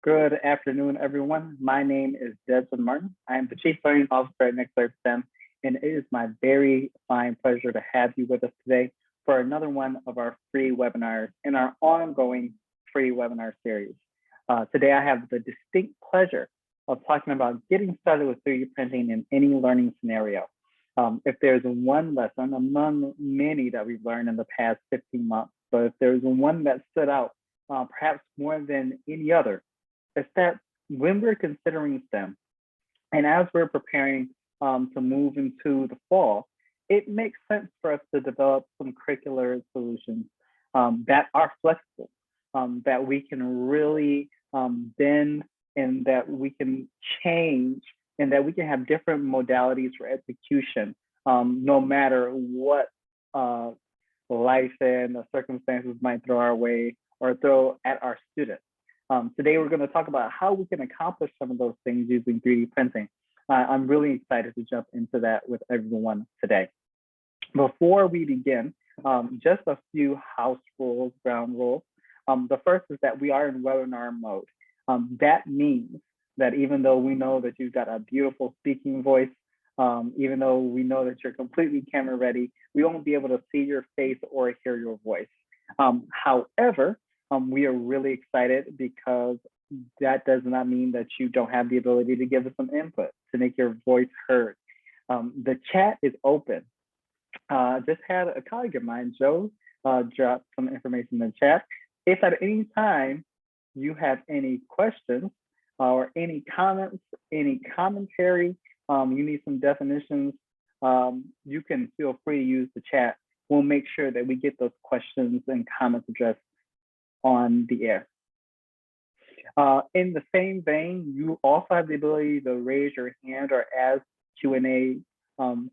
Good afternoon, everyone. My name is Desmond Martin. I am the Chief Learning Officer at NextWaveSTEM, and it is my very fine pleasure to have you with us today for another one of our free webinars in our ongoing free webinar series. Today, I have the distinct pleasure of talking about getting started with 3D printing in any learning scenario. If there's one lesson among many that we've learned in the past 15 months, but if there's one that stood out, perhaps more than any other, it's that when we're considering STEM, and as we're preparing to move into the fall, it makes sense for us to develop some curricular solutions that are flexible, that we can really bend, and that we can change, and that we can have different modalities for execution, no matter what life and the circumstances might throw our way or throw at our students. Today, we're going to talk about how we can accomplish some of those things using 3D printing. I'm really excited to jump into that with everyone today. Before we begin, just a few house rules, ground rules. The first is that we are in webinar mode. That means that even though we know that you've got a beautiful speaking voice, even though we know that you're completely camera ready, we won't be able to see your face or hear your voice. However, we are really excited because that does not mean that you don't have the ability to give us some input to make your voice heard. The chat is open. Just had a colleague of mine, Joe, drop some information in the chat. If at any time you have any questions or any comments, any commentary, you need some definitions, you can feel free to use the chat. We'll make sure that we get those questions and comments addressed on the air. In the same vein, you also have the ability to raise your hand or ask Q&A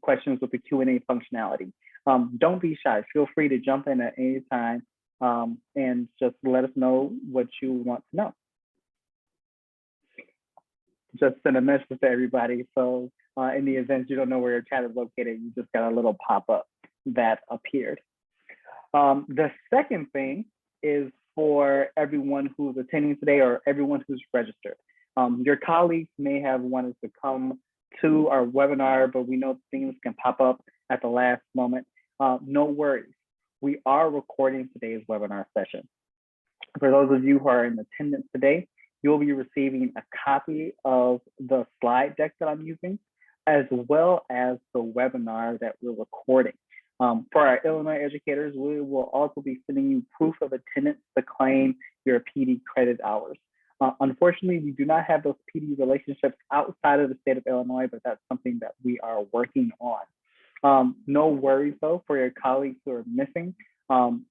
questions with the Q&A functionality. Don't be shy. Feel free to jump in at any time and just let us know what you want to know. Just send a message to everybody. So in the event you don't know where your chat is located, you just got a little pop-up that appeared. The second thing is for everyone who's attending today or everyone who's registered. Your colleagues may have wanted to come to our webinar, but we know things can pop up at the last moment. No worries. We are recording today's webinar session. For those of you who are in attendance today, you'll be receiving a copy of the slide deck that I'm using, as well as the webinar that we're recording. For our Illinois educators, we will also be sending you proof of attendance to claim your PD credit hours. Unfortunately, we do not have those PD relationships outside of the state of Illinois, but that's something that we are working on. No worries though, for your colleagues who are missing.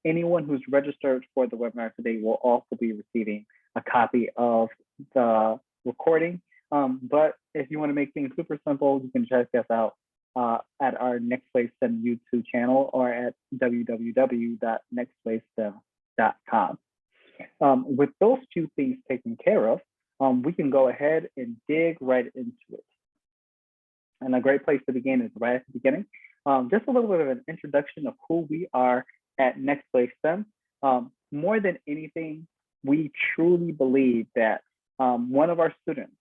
Anyone who's registered for the webinar today will also be receiving a copy of the recording. But if you want to make things super simple, you can check us out at our NextWaveSTEM YouTube channel or at www.nextwavestem.com. With those two things taken care of, we can go ahead and dig right into it. And a great place to begin is right at the beginning. Just a little bit of an introduction of who we are at NextWaveSTEM. More than anything, we truly believe that one of the students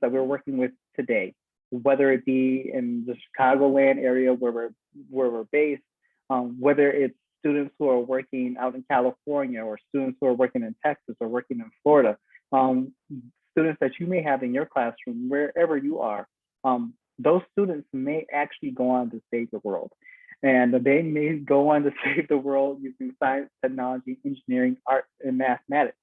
that we're working with today, whether it be in the Chicagoland area where we're based, whether it's students who are working out in California or students who are working in Texas or working in Florida, students that you may have in your classroom, wherever you are, those students may actually go on to save the world. And they may go on to save the world using science, technology, engineering, art, and mathematics.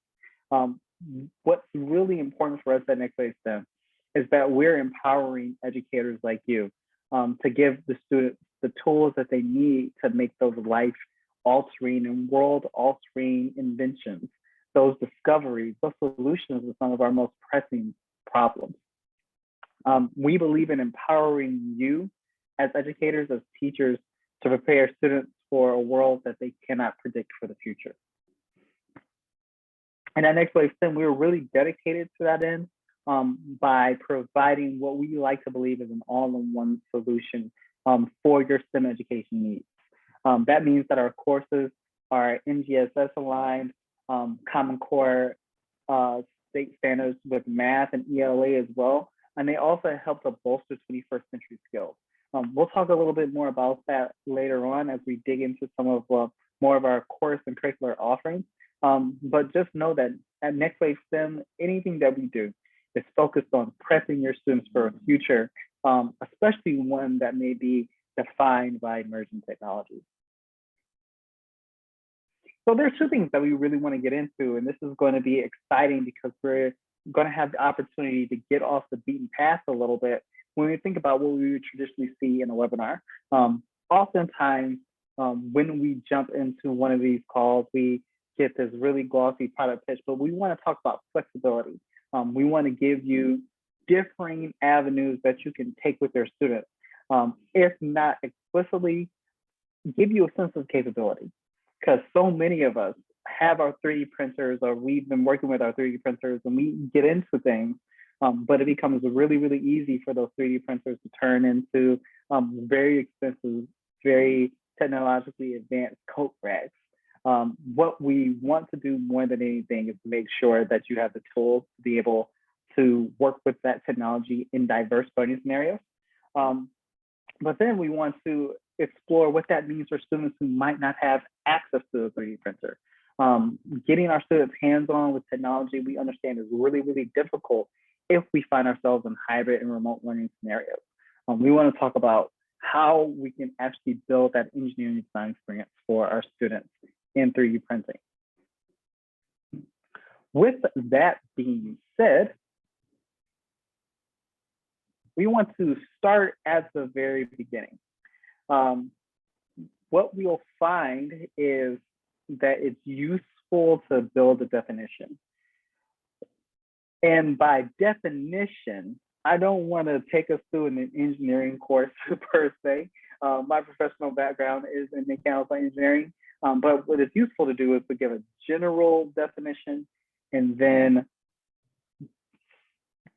What's really important for us at NextWaveSTEM is that we're empowering educators like you to give the students the tools that they need to make those life-altering and world-altering inventions, those discoveries, those solutions to some of our most pressing problems. We believe in empowering you as educators, as teachers, to prepare students for a world that they cannot predict for the future. And at NextWaveSTEM, we're really dedicated to that end by providing what we like to believe is an all-in-one solution for your STEM education needs. That means that our courses are NGSS aligned, Common Core state standards with math and ELA as well. And they also help to bolster 21st century skills. We'll talk a little bit more about that later on as we dig into some of more of our course and curricular offerings. But just know that at NextWaveSTEM, anything that we do is focused on prepping your students for a future, especially one that may be defined by emerging technologies. So there's two things that we really want to get into, and this is going to be exciting because we're going to have the opportunity to get off the beaten path a little bit when we think about what we would traditionally see in a webinar. Oftentimes, when we jump into one of these calls, we get this really glossy product pitch, but we want to talk about flexibility. We want to give you differing avenues that you can take with your students. If not explicitly, give you a sense of capability, because so many of us have our 3D printers, or we've been working with our 3D printers, and we get into things, but it becomes really, really easy for those 3D printers to turn into very expensive, very technologically advanced coat racks. What we want to do more than anything is to make sure that you have the tools to be able to work with that technology in diverse learning scenarios. But then we want to explore what that means for students who might not have access to a 3D printer. Getting our students hands-on with technology, we understand, is really, really difficult if we find ourselves in hybrid and remote learning scenarios. We want to talk about how we can actually build that engineering design experience for our students in 3D printing. With that being said, we want to start at the very beginning. What we'll find is that it's useful to build a definition. And by definition, I don't want to take us through an engineering course per se. My professional background is in mechanical engineering, but what is useful to do is to give a general definition and then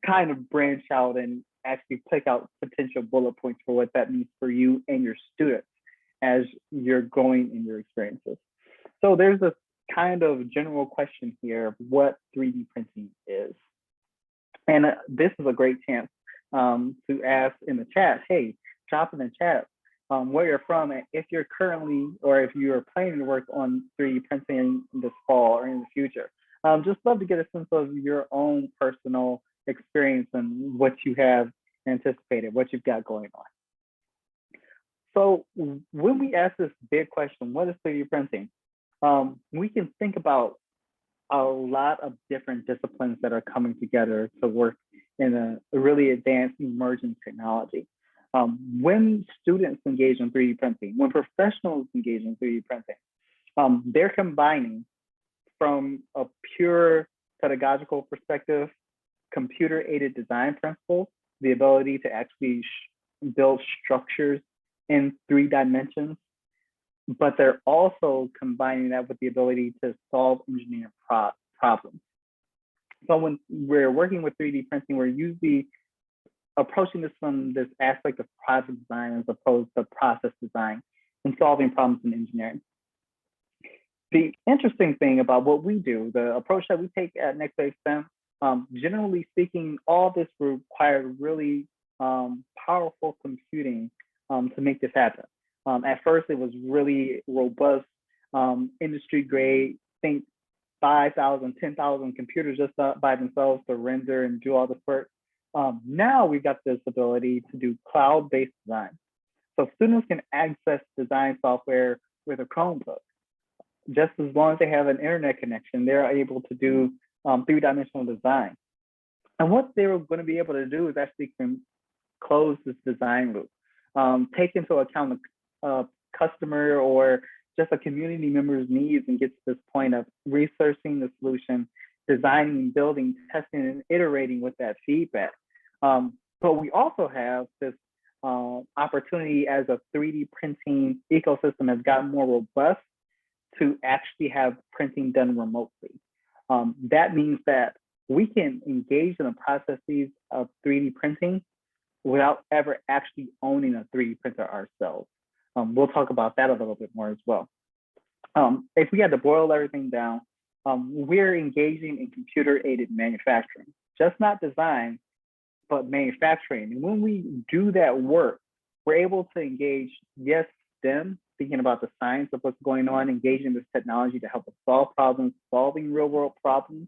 kind of branch out and actually pick out potential bullet points for what that means for you and your students as you're going in your experiences. So there's this kind of general question here of what 3D printing is. And this is a great chance to ask in the chat, hey, drop in the chat where you're from, and if you're currently, or if you're planning to work on 3D printing this fall or in the future. Just love to get a sense of your own personal experience and what you have anticipated, what you've got going on. So when we ask this big question, what is 3D printing? We can think about a lot of different disciplines that are coming together to work in a really advanced emerging technology. When students engage in 3D printing, when professionals engage in 3D printing, they're combining from a pure pedagogical perspective, computer-aided design principles, the ability to actually build structures in 3 dimensions, but they're also combining that with the ability to solve engineering problems. So when we're working with 3D printing, we're usually approaching this from this aspect of project design as opposed to process design and solving problems in engineering. The interesting thing about what we do, the approach that we take at NextWaveSTEM, generally speaking, all this required really powerful computing to make this happen. At first, it was really robust, industry grade, think 5,000, 10,000 computers just by themselves to render and do all this work. Now we've got this ability to do cloud-based design. So students can access design software with a Chromebook. Just as long as they have an internet connection, they're able to do 3-dimensional design. And what they're going to be able to do is actually close this design loop, take into account a customer or just a community member's needs and get to this point of researching the solution, designing, building, testing, and iterating with that feedback. But we also have this opportunity as a 3D printing ecosystem has gotten more robust to actually have printing done remotely. That means that we can engage in the processes of 3D printing without ever actually owning a 3D printer ourselves. We'll talk about that a little bit more as well. If we had to boil everything down, we're engaging in computer-aided manufacturing, just not design, but manufacturing. And when we do that work, we're able to engage, yes, STEM, thinking about the science of what's going on, engaging this technology to help us solve problems, solving real world problems.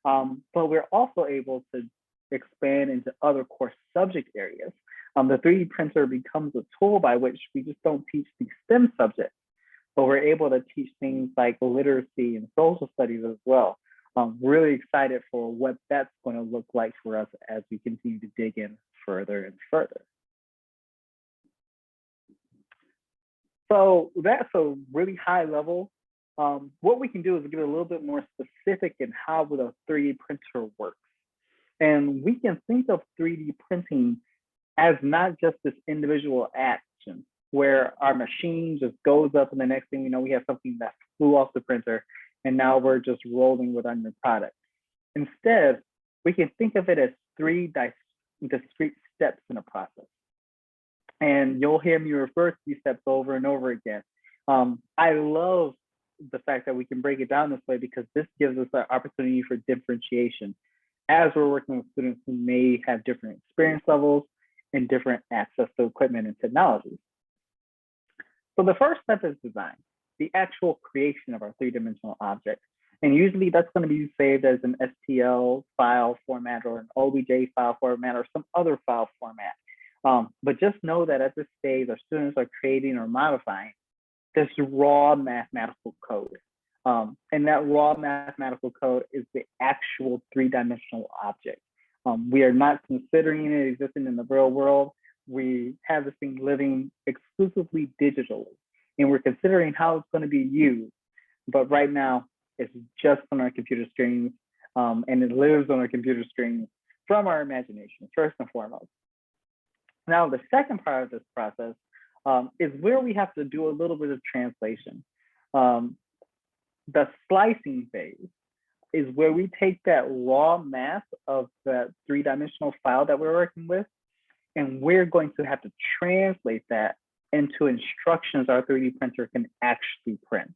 But we're also able to expand into other core subject areas. The 3D printer becomes a tool by which we just don't teach the STEM subjects, but we're able to teach things like literacy and social studies as well. I'm really excited for what that's going to look like for us as we continue to dig in further and further. So that's a really high level. What we can do is get a little bit more specific in how the 3D printer works. And we can think of 3D printing as not just this individual action where our machine just goes up and the next thing we know, we have something that flew off the printer and now we're just rolling with our new product. Instead, we can think of it as 3 discrete steps in a process. And you'll hear me refer to these steps over and over again. I love the fact that we can break it down this way because this gives us an opportunity for differentiation as we're working with students who may have different experience levels and different access to equipment and technologies. So the first step is design, the actual creation of our 3-dimensional object. And usually that's going to be saved as an STL file format or an OBJ file format or some other file format. But just know that at this stage, our students are creating or modifying this raw mathematical code. And that raw mathematical code is the actual 3-dimensional object. We are not considering it existing in the real world. We have this thing living exclusively digitally, and we're considering how it's going to be used. But right now, it's just on our computer screens, and it lives on our computer screens from our imagination, first and foremost. Now, the second part of this process is where we have to do a little bit of translation. The slicing phase is where we take that raw math of that 3-dimensional file that we're working with, and we're going to have to translate that into instructions our 3D printer can actually print.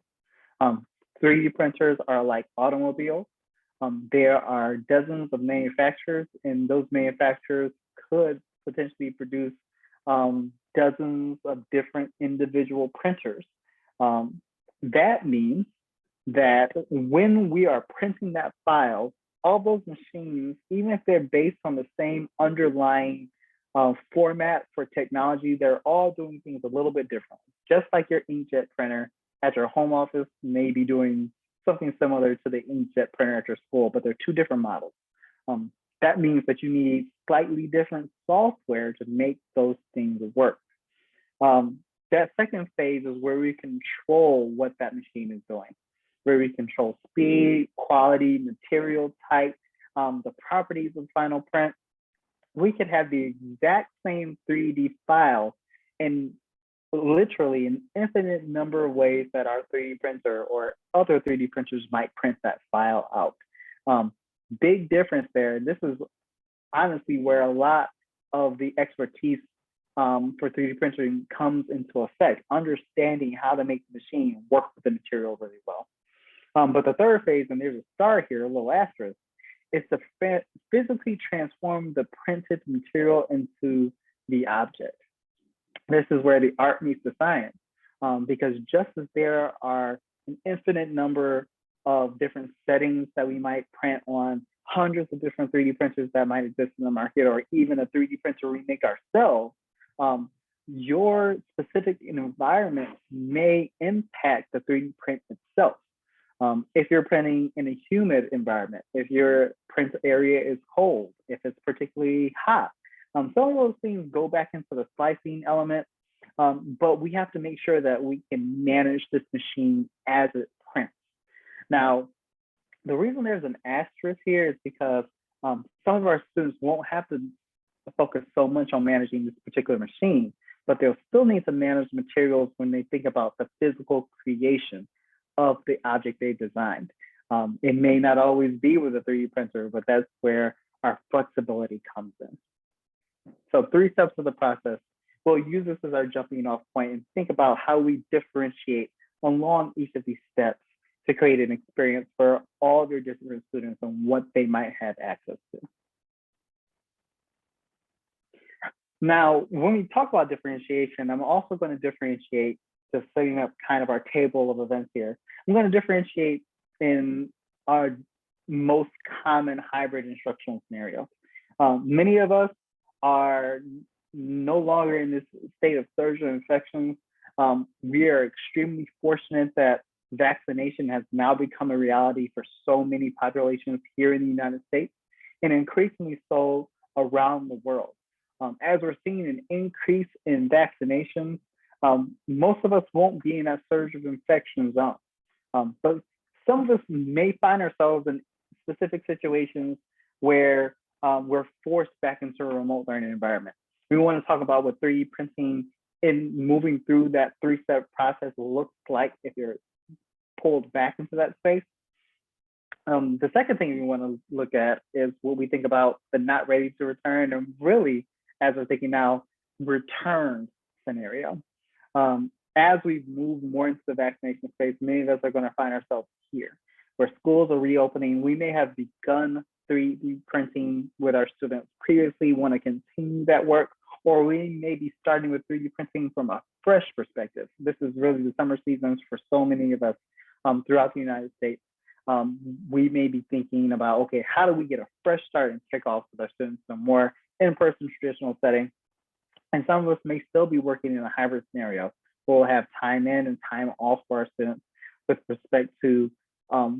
3D printers are like automobiles. There are dozens of manufacturers, and those manufacturers could potentially produce dozens of different individual printers. That means that when we are printing that file, all those machines, even if they're based on the same underlying format for technology, they're all doing things a little bit different. Just like your inkjet printer at your home office may be doing something similar to the inkjet printer at your school, but they're 2 different models. That means that you need slightly different software to make those things work. That second phase is where we control what that machine is doing, where we control speed, quality, material type, the properties of final print. We could have the exact same 3D file in literally an infinite number of ways that our 3D printer or other 3D printers might print that file out. Big difference there. This is honestly where a lot of the expertise for 3D printing comes into effect, understanding how to make the machine work with the material really well. But the third phase, and there's a star here, a little asterisk, is to physically transform the printed material into the object. This is where the art meets the science, because just as there are an infinite number of different settings that we might print on hundreds of different 3D printers that might exist in the market, or even a 3D printer we make ourselves, your specific environment may impact the 3D print itself. If you're printing in a humid environment, if your print area is cold, if it's particularly hot, some of those things go back into the slicing element, but we have to make sure that we can manage this machine as it prints. Now, the reason there's an asterisk here is because some of our students won't have to focus so much on managing this particular machine, but they'll still need to manage materials when they think about the physical creation of the object they designed. It may not always be with a 3D printer, but that's where our flexibility comes in. So 3 steps of the process. We'll use this as our jumping off point and think about how we differentiate along each of these steps to create an experience for all of your different students and what they might have access to. Now, when we talk about differentiation, I'm also going to differentiate, just setting up kind of our table of events here. I'm going to differentiate in our most common hybrid instructional scenario. Many of us are no longer in this state of surge or infections. We are extremely fortunate that vaccination has now become a reality for so many populations here in the United States, and increasingly so around the world. As we're seeing an increase in vaccinations, most of us won't be in that surge of infection zone. But some of us may find ourselves in specific situations where we're forced back into a remote learning environment. We want to talk about what 3D printing and moving through that 3-step process looks like if you're pulled back into that space. The second thing we want to look at is what we think about the not ready to return, and really, as we're thinking now, return scenario. As we move more into the vaccination space, many of us are going to find ourselves here, where schools are reopening. We may have begun 3D printing with our students previously, want to continue that work, or we may be starting with 3D printing from a fresh perspective. This is really the summer seasons for so many of us throughout the United States. We may be thinking about, okay, how do we get a fresh start and kick off with our students in a more in-person traditional setting? And some of us may still be working in a hybrid scenario. We'll have time in and time off for our students with respect to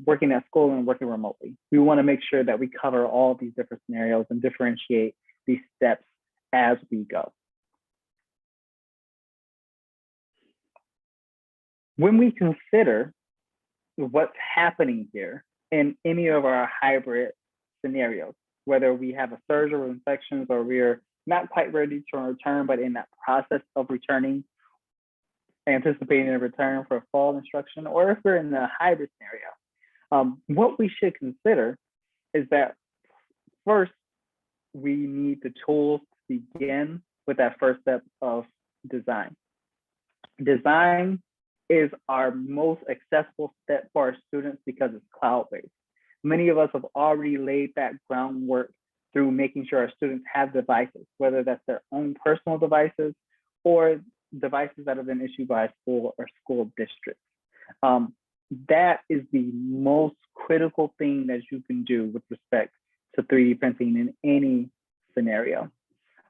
working at school and working remotely. We want to make sure that we cover all these different scenarios and differentiate these steps as we go. When we consider what's happening here in any of our hybrid scenarios, whether we have a surge of infections or we're not quite ready to return, but in that process of returning, anticipating a return for fall instruction, or if we're in a hybrid scenario, what we should consider is that first, we need the tools to begin with that first step of design. Design is our most accessible step for our students because it's cloud-based. Many of us have already laid that groundwork through making sure our students have devices, whether that's their own personal devices or devices that have been issued by a school or school districts. That is the most critical thing that you can do with respect to 3D printing in any scenario.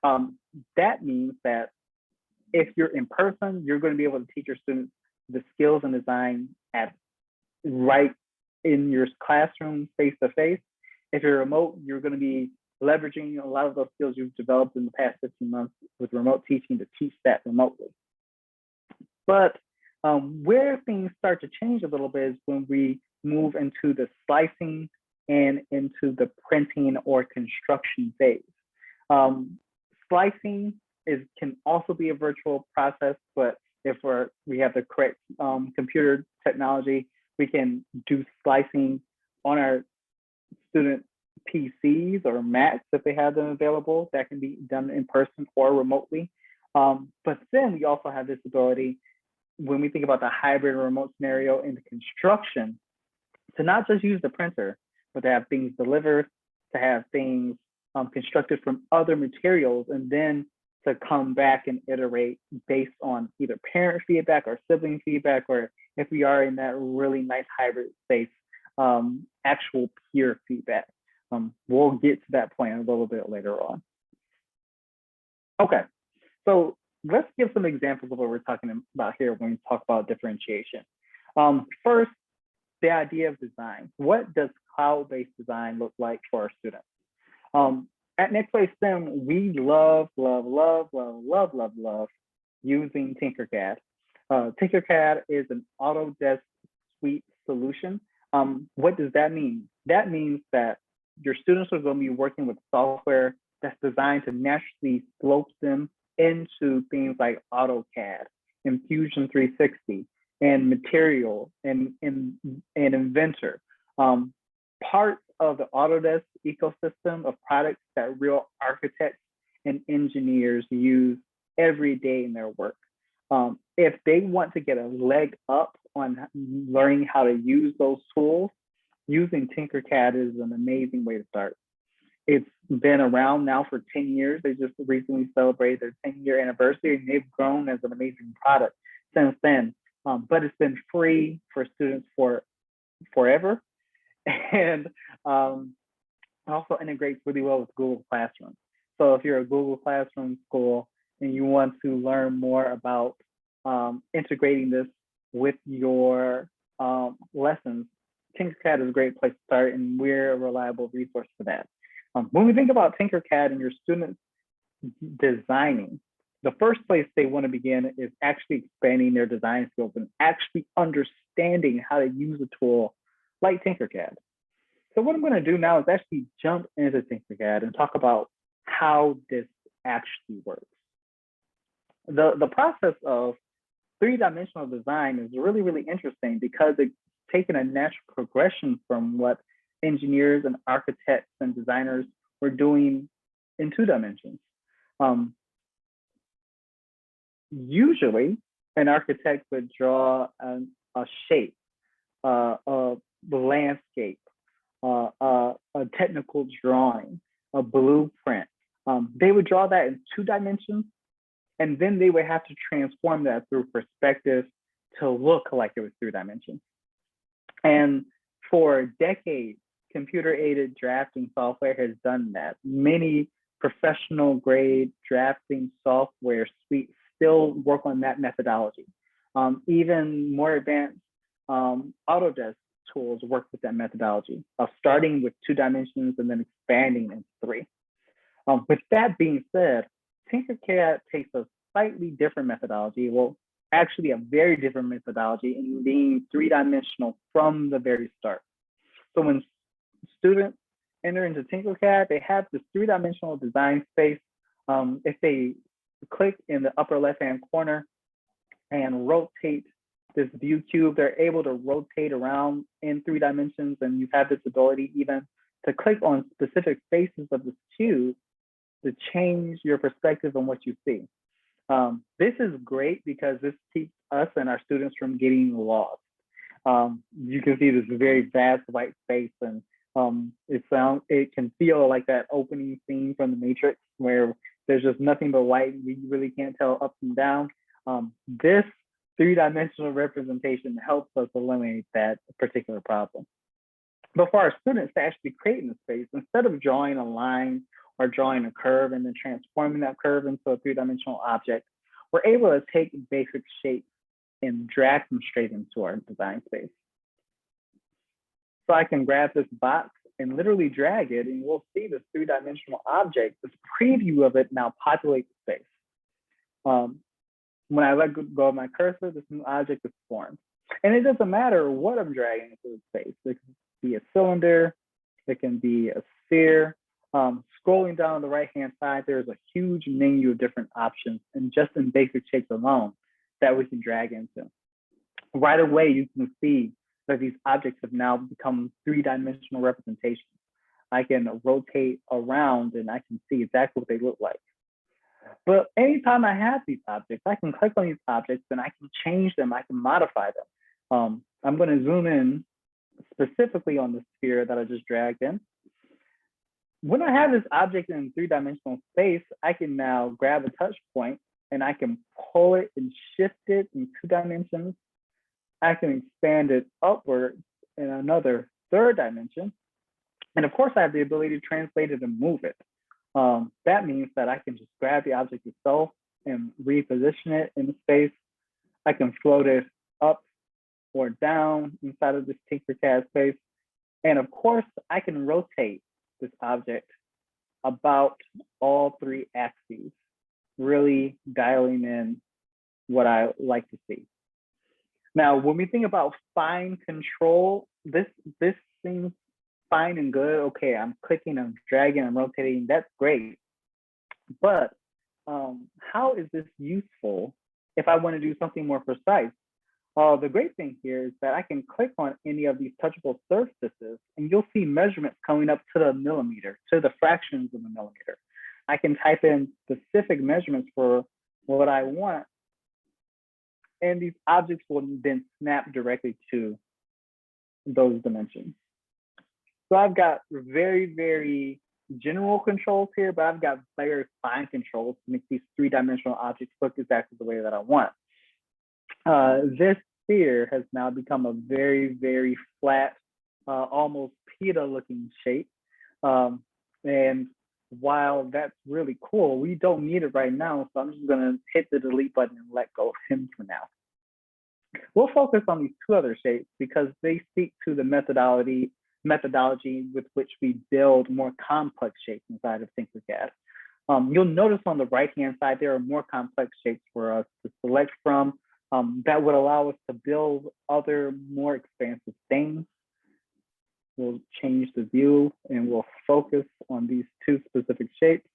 That means that if you're in person, you're going to be able to teach your students the skills and design at right in your classroom face to face. If you're remote, you're going to be leveraging a lot of those skills you've developed in the past 15 months with remote teaching to teach that remotely. But where things start to change a little bit is when we move into the slicing and into the printing or construction phase. Slicing can also be a virtual process, but if we have the correct computer technology, we can do slicing on our student PCs or Macs if they have them available. That can be done in person or remotely. But then we also have this ability, when we think about the hybrid or remote scenario in the construction, to not just use the printer, but to have things delivered, to have things constructed from other materials, and then to come back and iterate based on either parent feedback or sibling feedback, or if we are in that really nice hybrid space, actual peer feedback. We'll get to that point a little bit later on. Okay, so let's give some examples of what we're talking about here when we talk about differentiation. First, the idea of design. What does cloud-based design look like for our students? At NextWaveSTEM, we love using Tinkercad. Tinkercad is an Autodesk suite solution. What does that mean? That means that your students are going to be working with software that's designed to naturally slope them into things like AutoCAD and Fusion 360 and Material and Inventor. Parts of the Autodesk ecosystem of products that real architects and engineers use every day in their work. if they want to get a leg up on learning how to use those tools, using Tinkercad is an amazing way to start. It's been around now for 10 years. They just recently celebrated their 10-year anniversary, and they've grown as an amazing product since then. But it's been free for students for forever, and also integrates really well with Google Classroom. So if you're a Google Classroom school and you want to learn more about integrating this with your lessons, Tinkercad is a great place to start, and we're a reliable resource for that. When we think about Tinkercad and your students designing, the first place they want to begin is actually expanding their design skills and actually understanding how to use a tool like Tinkercad. So what I'm going to do now is actually jump into Tinkercad and talk about how this actually works. The process of three-dimensional design is really, really interesting because it's taken a natural progression from what engineers and architects and designers were doing in 2 dimensions. Usually, an architect would draw a shape, a landscape, a technical drawing, a blueprint. They would draw that in 2 dimensions, and then they would have to transform that through perspective to look like it was 3 dimensions. And for decades, computer-aided drafting software has done that. Many professional grade drafting software suites still work on that methodology. Even more advanced Autodesk tools work with that methodology of starting with 2 dimensions and then expanding into 3. With that being said, Tinkercad takes a slightly different methodology, well, actually a very different methodology in being 3-dimensional from the very start. So when students enter into Tinkercad, they have this 3-dimensional design space. If they click in the upper left-hand corner and rotate this view cube, they're able to rotate around in 3 dimensions, and you have this ability even to click on specific faces of this cube to change your perspective on what you see. This is great because this keeps us and our students from getting lost. You can see this very vast white space, and it can feel like that opening scene from The Matrix where there's just nothing but white. We really can't tell up and down. This 3-dimensional representation helps us eliminate that particular problem. But for our students to actually create in the space, instead of drawing a line or drawing a curve and then transforming that curve into a 3-dimensional object, we're able to take basic shapes and drag them straight into our design space. So I can grab this box and literally drag it, and we'll see this 3-dimensional object. This preview of it now populates the space. When I let go of my cursor, this new object is formed. And it doesn't matter what I'm dragging into the space. It can be a cylinder, it can be a sphere. Scrolling down on the right-hand side, there's a huge menu of different options, and just in basic shapes alone that we can drag into. Right away, you can see that these objects have now become 3-dimensional representations. I can rotate around and I can see exactly what they look like. But anytime I have these objects, I can click on these objects and I can change them, I can modify them. I'm going to zoom in specifically on the sphere that I just dragged in. When I have this object in 3-dimensional space, I can now grab a touch point and I can pull it and shift it in 2 dimensions. I can expand it upwards in another 3rd dimension. And of course, I have the ability to translate it and move it. That means that I can just grab the object itself and reposition it in the space. I can float it up or down inside of this Tinkercad space. And of course, I can rotate this object about all 3 axes, really dialing in what I like to see. Now, when we think about fine control, this seems fine and good. Okay, I'm clicking, I'm dragging, I'm rotating, that's great. But how is this useful if I want to do something more precise? The great thing here is that I can click on any of these touchable surfaces and you'll see measurements coming up to the millimeter, to the fractions of a millimeter. I can type in specific measurements for what I want and these objects will then snap directly to those dimensions. So I've got very, very general controls here, but I've got very fine controls to make these three-dimensional objects look exactly the way that I want. This sphere has now become a very, very flat, almost pita-looking shape. And while that's really cool, we don't need it right now, so I'm just gonna hit the delete button and let go of him for now. We'll focus on these two other shapes because they speak to the methodology with which we build more complex shapes inside of Tinkercad. You'll notice on the right-hand side, there are more complex shapes for us to select from that would allow us to build other more expansive things. We'll change the view and we'll focus on these two specific shapes.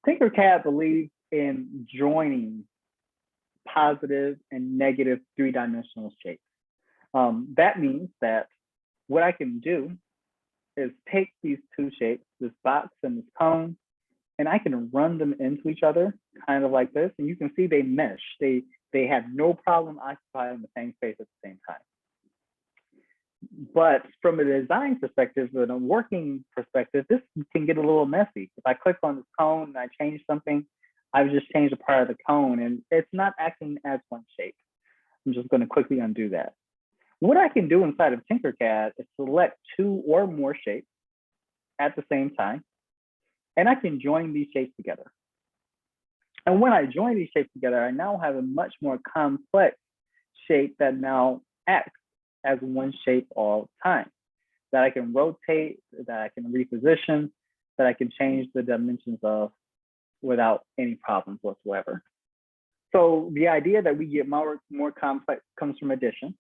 Tinkercad believes in joining positive and negative three-dimensional shapes. That means that what I can do is take these two shapes, this box and this cone, and I can run them into each other, kind of like this, and you can see they mesh. They have no problem occupying the same space at the same time. But from a design perspective and a working perspective, this can get a little messy. If I click on this cone and I change something, I've just changed a part of the cone and it's not acting as one shape. I'm just going to quickly undo that. What I can do inside of Tinkercad is select two or more shapes at the same time, and I can join these shapes together. And when I join these shapes together, I now have a much more complex shape that now acts as one shape all the time, that I can rotate, that I can reposition, that I can change the dimensions of without any problems whatsoever. So the idea that we get more complex comes from addition.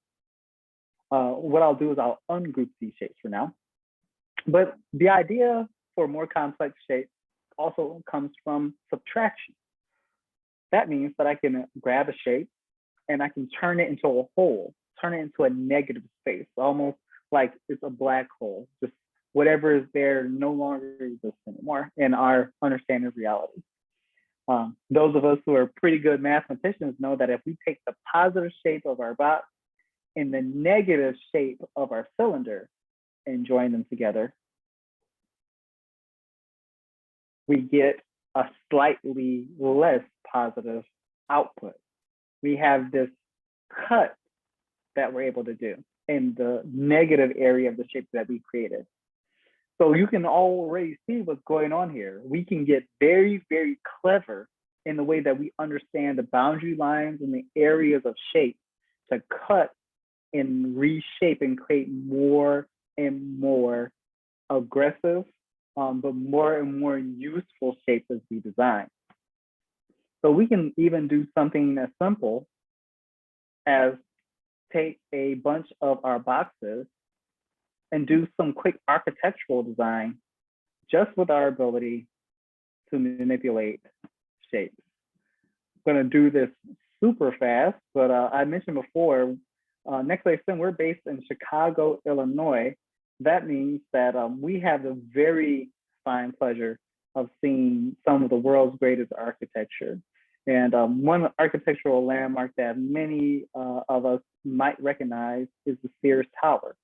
What I'll do is I'll ungroup these shapes for now. But the idea for more complex shapes also comes from subtraction. That means that I can grab a shape and I can turn it into a hole, turn it into a negative space, almost like it's a black hole. Just whatever is there no longer exists anymore in our understanding of reality. Those of us who are pretty good mathematicians know that if we take the positive shape of our box and the negative shape of our cylinder and join them together, we get a slightly less positive output. We have this cut that we're able to do in the negative area of the shape that we created. So you can already see what's going on here. We can get very, very clever in the way that we understand the boundary lines and the areas of shape to cut and reshape and create more and more aggressive, but more and more useful shapes as we design. So we can even do something as simple as take a bunch of our boxes and do some quick architectural design just with our ability to manipulate shapes. I'm gonna do this super fast, but I mentioned before, NextWaveSTEM, we're based in Chicago, Illinois. That means that we have the very fine pleasure of seeing some of the world's greatest architecture. And one architectural landmark that many of us might recognize is the Sears Tower.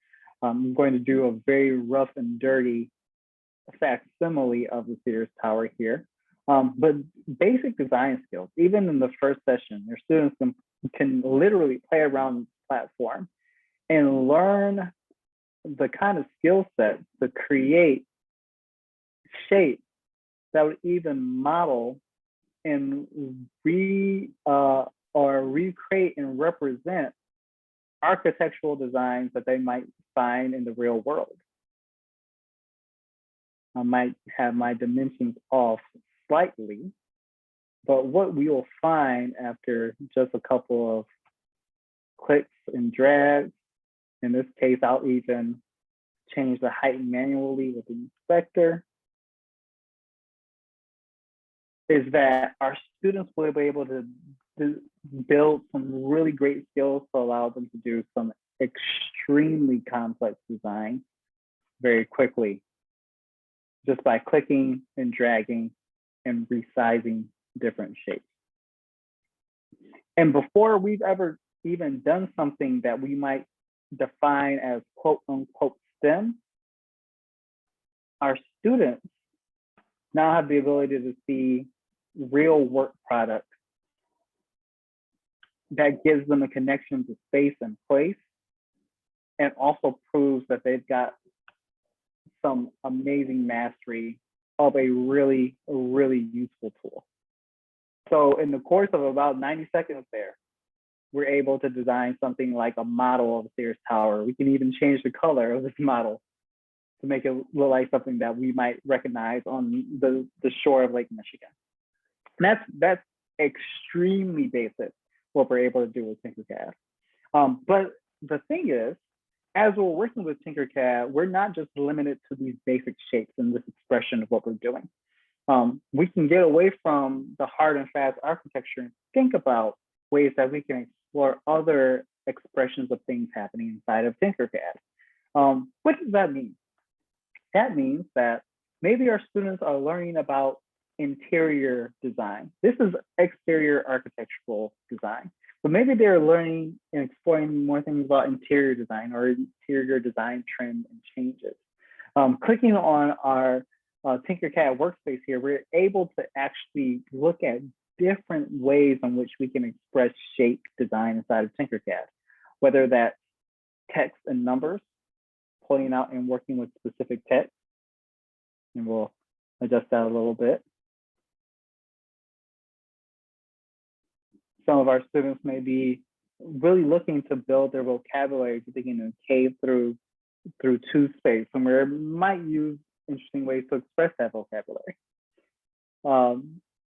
I'm going to do a very rough and dirty facsimile of the Sears Tower here. But basic design skills, even in the first session, your students can literally play around this platform and learn the kind of skill set to create shapes that would even model and recreate and represent architectural designs that they might find in the real world. I might have my dimensions off slightly, but what we will find after just a couple of clicks and drags, in this case, I'll even change the height manually with the inspector, is that our students will be able to build some really great skills to allow them to do some extremely complex design very quickly, just by clicking and dragging and resizing different shapes. And before we've ever even done something that we might define as quote unquote STEM, our students now have the ability to see real work products that gives them a connection to space and place, and also proves that they've got some amazing mastery of a really useful tool. So in the course of about 90 seconds there, we're able to design something like a model of a Sears Tower. We can even change the color of this model to make it look like something that we might recognize on the shore of Lake Michigan. And that's extremely basic what we're able to do with Tinkercad. But the thing is, as we're working with Tinkercad, we're not just limited to these basic shapes and this expression of what we're doing. We can get away from the hard and fast architecture and think about ways that we can explore other expressions of things happening inside of Tinkercad. What does that mean? That means that maybe our students are learning about interior design. This is exterior architectural design, but maybe they're learning and exploring more things about interior design or interior design trends and changes. Clicking on our Tinkercad workspace here, we're able to actually look at different ways in which we can express shape design inside of Tinkercad, whether that's text and numbers, pulling out and working with specific text. And we'll adjust that a little bit. Some of our students may be really looking to build their vocabulary so they can cave through to space, and we might use interesting ways to express that vocabulary.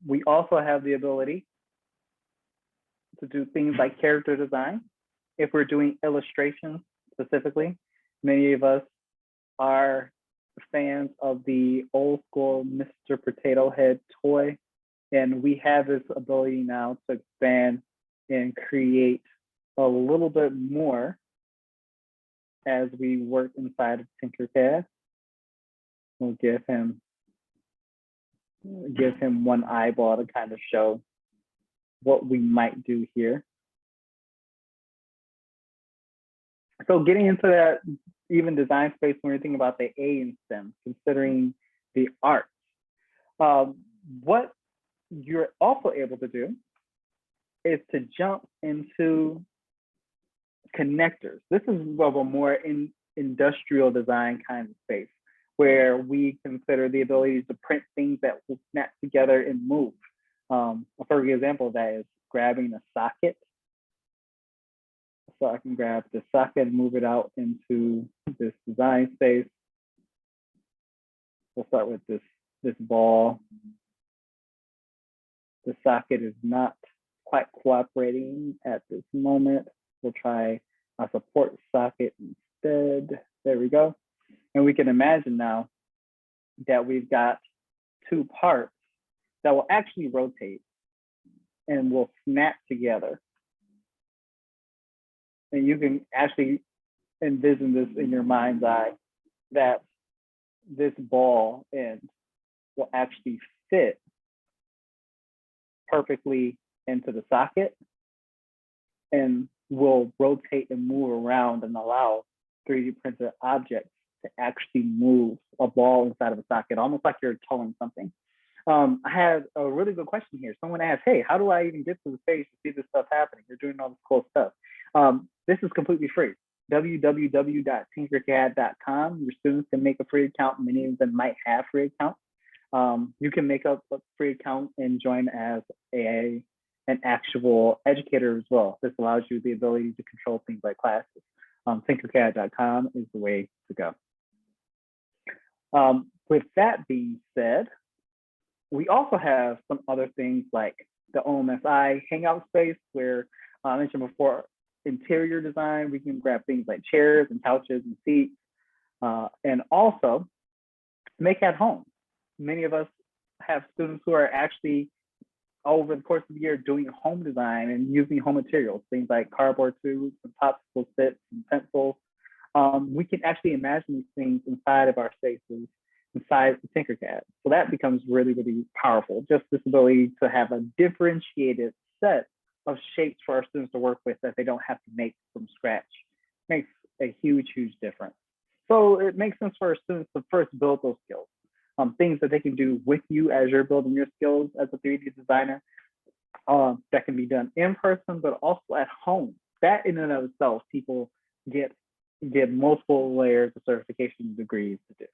We also have the ability to do things like character design. If we're doing illustrations specifically, many of us are fans of the old school Mr. Potato Head toy, and we have this ability now to expand and create a little bit more as we work inside of Tinkercad. We'll give him one eyeball to kind of show what we might do here. So getting into that even design space when we're thinking about the A in STEM, considering the arts, what you're also able to do is to jump into connectors. This is of a more industrial design kind of space where we consider the ability to print things that will snap together and move. A perfect example of that is grabbing a socket. So I can grab the socket and move it out into this design space. We'll start with this ball. The socket is not quite cooperating at this moment. We'll try a support socket instead. There we go. And we can imagine now that we've got two parts that will actually rotate and will snap together. And you can actually envision this in your mind's eye, that this ball end will actually fit perfectly into the socket and will rotate and move around and allow 3D printed objects to actually move a ball inside of a socket, almost like you're towing something. I had a really good question here. Someone asked, hey, how do I even get to the stage to see this stuff happening? You're doing all this cool stuff. This is completely free. www.tinkercad.com. Your students can make a free account. Many of them might have free accounts. You can make up a free account and join as an actual educator as well. This allows you the ability to control things like classes. Tinkercad.com is the way to go. With that being said, we also have some other things like the OMSI Hangout space, where I mentioned before, interior design. We can grab things like chairs and couches and seats, and also make at home. Many of us have students who are actually, over the course of the year, doing home design and using home materials, things like cardboard tubes and popsicle sticks and pencils. We can actually imagine these things inside of our spaces, inside the Tinkercad. So that becomes really, really powerful. Just this ability to have a differentiated set of shapes for our students to work with that they don't have to make from scratch. Makes a huge, huge difference. So it makes sense for our students to first build those skills, things that they can do with you as you're building your skills as a 3D designer, that can be done in person, but also at home. That in and of itself, people get multiple layers of certification degrees to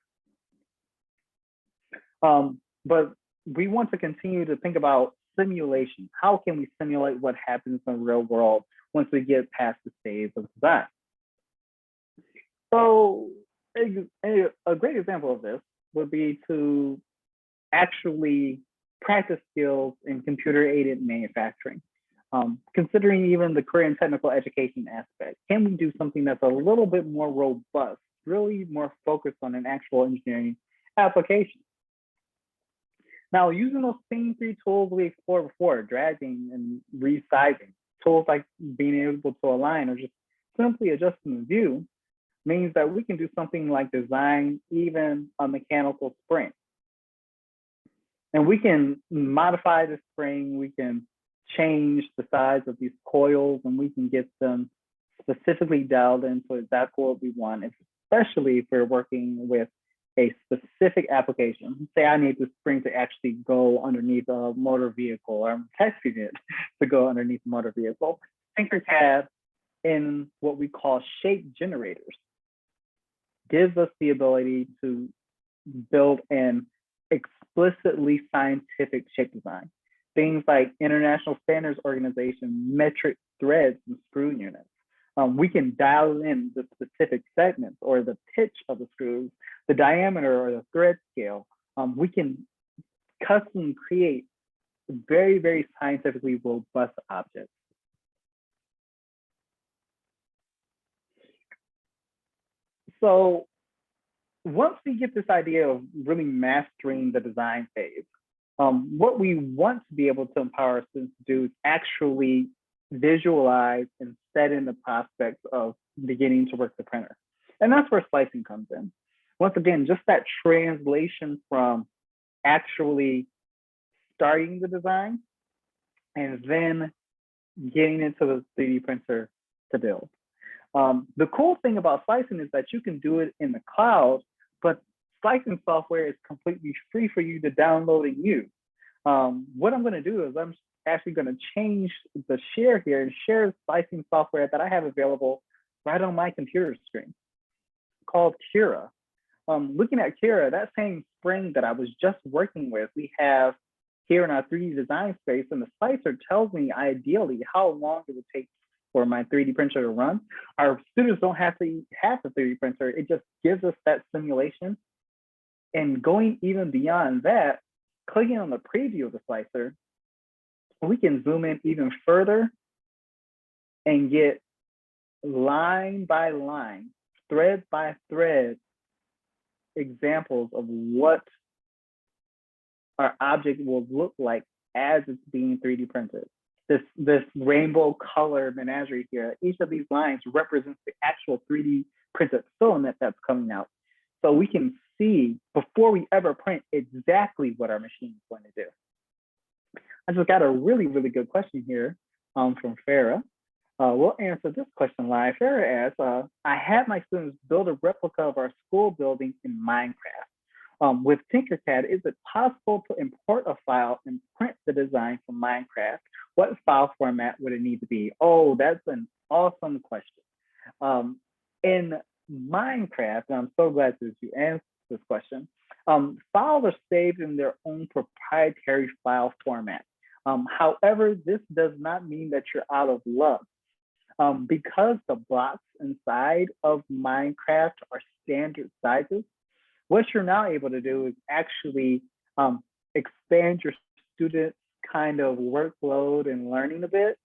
do. But we want to continue to think about simulation. How can we simulate what happens in the real world once we get past the stage of design? So a great example of this would be to actually practice skills in computer-aided manufacturing. Considering even the career and technical education aspect, can we do something that's a little bit more robust, really more focused on an actual engineering application? Now, using those same three tools we explored before, dragging and resizing, tools like being able to align or just simply adjusting the view, means that we can do something like design even a mechanical spring. And we can modify the spring, we can change the size of these coils, and we can get them specifically dialed into exactly what we want, especially if we're working with a specific application. Say I need the spring to actually go underneath a motor vehicle, or I'm testing it to go underneath a motor vehicle. Tinkercad, in what we call shape generators, gives us the ability to build an explicitly scientific shape design. Things like International Standards Organization metric threads and screw units. We can dial in the specific segments or the pitch of the screws, the diameter or the thread scale. We can custom create very, very scientifically robust objects. So once we get this idea of really mastering the design phase, what we want to be able to empower students to do is actually visualize and set in the prospects of beginning to work the printer. And that's where slicing comes in. Once again, just that translation from actually starting the design and then getting into the 3D printer to build. The cool thing about slicing is that you can do it in the cloud, but slicing software is completely free for you to download and use. What I'm going to do is I'm actually going to change the share here and share slicing software that I have available right on my computer screen called Kira. Looking at Kira, that same spring that I was just working with, we have here in our 3D design space, and the slicer tells me ideally how long it would take for my 3D printer to run. Our students don't have to have the 3D printer. It just gives us that simulation. And going even beyond that, clicking on the preview of the slicer, we can zoom in even further and get line by line, thread by thread examples of what our object will look like as it's being 3D printed. This rainbow color menagerie here, each of these lines represents the actual 3D printed filament that's coming out. So we can see before we ever print exactly what our machine is going to do. I just got a really, really good question here from Farah. We'll answer this question live. Farah asks, I had my students build a replica of our school building in Minecraft. With Tinkercad, is it possible to import a file and print the design from Minecraft? What file format would it need to be? Oh, that's an awesome question. In Minecraft, and I'm so glad that you answered this question, files are saved in their own proprietary file format. However, this does not mean that you're out of luck. Because the blocks inside of Minecraft are standard sizes, what you're now able to do is actually expand your students' kind of workload and learning a bit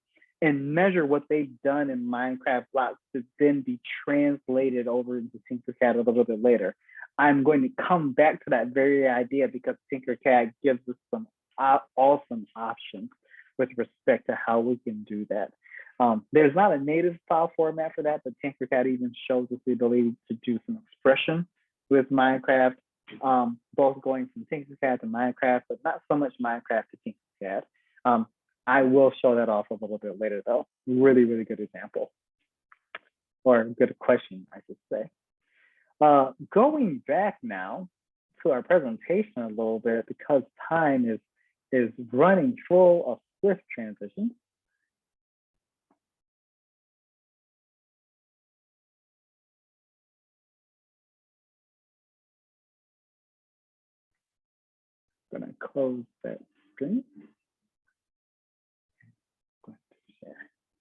and measure what they've done in Minecraft blocks to then be translated over into Tinkercad a little bit later. I'm going to come back to that very idea because Tinkercad gives us some awesome options with respect to how we can do that. There's not a native file format for that, but Tinkercad even shows us the ability to do some expression with Minecraft, both going from Tinkercad to Minecraft, but not so much Minecraft to Tinkercad. I will show that off a little bit later though. Really, really good example, or good question, I should say. Going back now to our presentation a little bit, because time is running full of swift transitions. I'm gonna close that screen.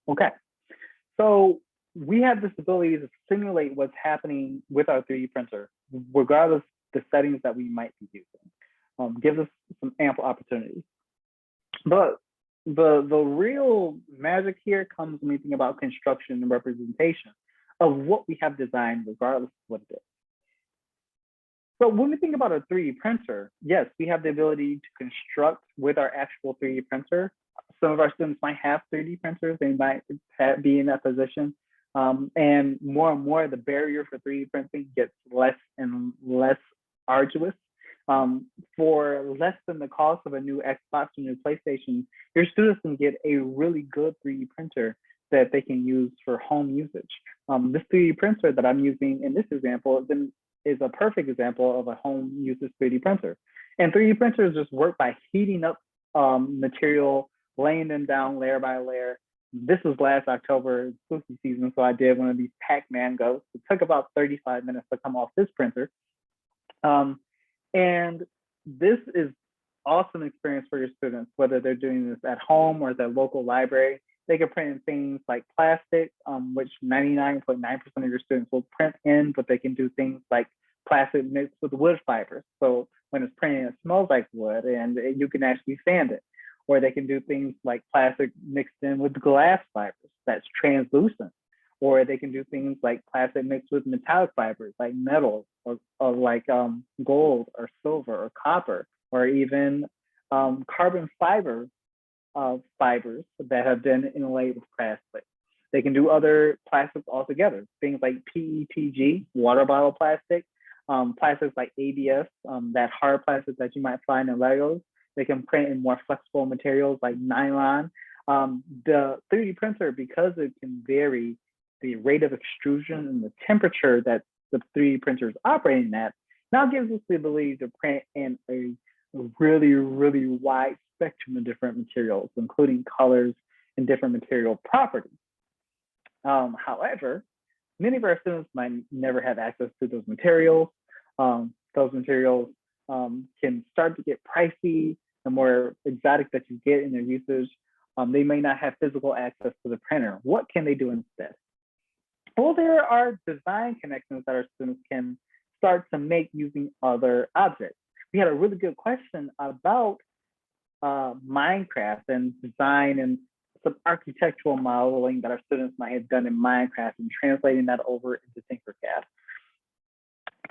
Okay, so we have this ability to simulate what's happening with our 3D printer, regardless the settings that we might be using. Gives us some ample opportunities. But the real magic here comes when we think about construction and representation of what we have designed, regardless of what it is. So when we think about a 3D printer, yes, we have the ability to construct with our actual 3D printer. Some of our students might have 3D printers, they might be in that position. And more, the barrier for 3D printing gets less and less arduous. For less than the cost of a new Xbox or new PlayStation, your students can get a really good 3D printer that they can use for home usage. This 3D printer that I'm using in this example is a perfect example of a home uses 3D printer. And 3D printers just work by heating up material, laying them down layer by layer. This was last October, spooky season, so I did one of these Pac-Man ghosts. It took about 35 minutes to come off this printer. And this is awesome experience for your students, whether they're doing this at home or at their local library. They can print in things like plastic, which 99.9% of your students will print in, but they can do things like plastic mixed with wood fibers. So when it's printing, it smells like wood and you can actually sand it. Or they can do things like plastic mixed in with glass fibers that's translucent. Or they can do things like plastic mixed with metallic fibers like metal or like gold or silver or copper, or even carbon fiber fibers that have been inlaid with plastic. They can do other plastics altogether, things like PETG, water bottle plastic, plastics like ABS, that hard plastic that you might find in Legos. They can print in more flexible materials like nylon. The 3D printer, because it can vary the rate of extrusion and the temperature that the 3D printer is operating at, now gives us the ability to print in a really, really wide spectrum of different materials, including colors and different material properties. However, many of our students might never have access to those materials. Those materials can start to get pricey. The more exotic that you get in their usage, they may not have physical access to the printer. What can they do instead? Well, there are design connections that our students can start to make using other objects. We had a really good question about Minecraft and design and some architectural modeling that our students might have done in Minecraft and translating that over into Tinkercad.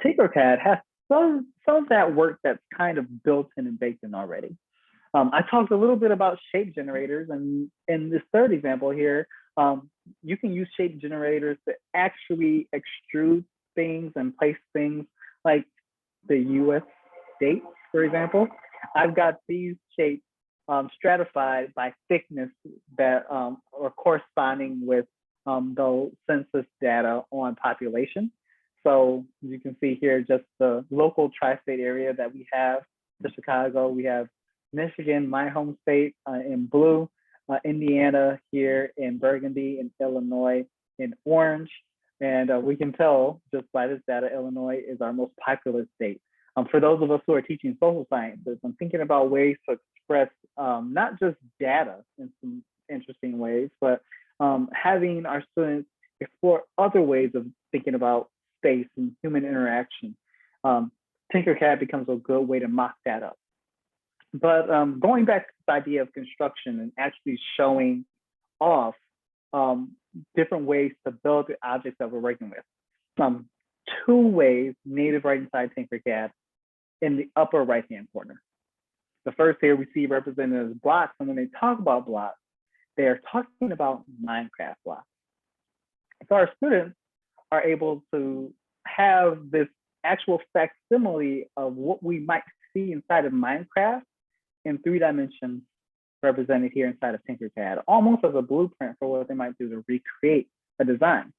Tinkercad has some of that work that's kind of built in and baked in already. I talked a little bit about shape generators, and in this third example here, you can use shape generators to actually extrude things and place things like the US states, for example. I've got these shapes stratified by thickness that are corresponding with the census data on population. So you can see here just the local tri-state area that we have, the Chicago, we have Michigan, my home state, in blue, Indiana here in burgundy, and Illinois in orange. And we can tell just by this data, Illinois is our most populous state. For those of us who are teaching social sciences, I'm thinking about ways to express not just data in some interesting ways, but having our students explore other ways of thinking about space and human interaction. Tinkercad becomes a good way to mock that up. But going back to this idea of construction and actually showing off different ways to build the objects that we're working with. Two ways native right inside Tinkercad in the upper right-hand corner. The first here we see represented as blocks, and when they talk about blocks, they are talking about Minecraft blocks. So our students are able to have this actual facsimile of what we might see inside of Minecraft in 3 dimensions represented here inside of Tinkercad, almost as a blueprint for what they might do to recreate a design.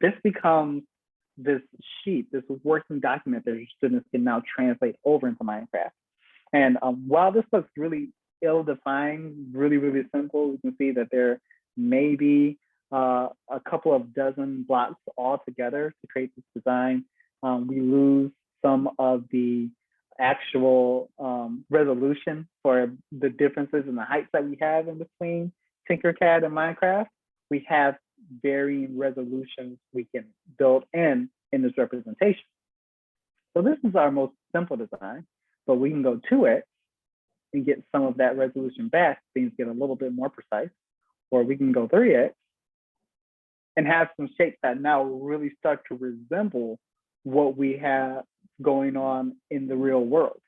This becomes this sheet, this working document that your students can now translate over into Minecraft. And while this looks really ill-defined, really, really simple, we can see that there may be a couple of dozen blocks all together to create this design. We lose some of the actual resolution for the differences in the heights that we have in between Tinkercad and Minecraft. We have varying resolutions we can build in this representation. So this is our most simple design, but we can go to it and get some of that resolution back, things get a little bit more precise, or we can go through it and have some shapes that now really start to resemble what we have going on in the real world.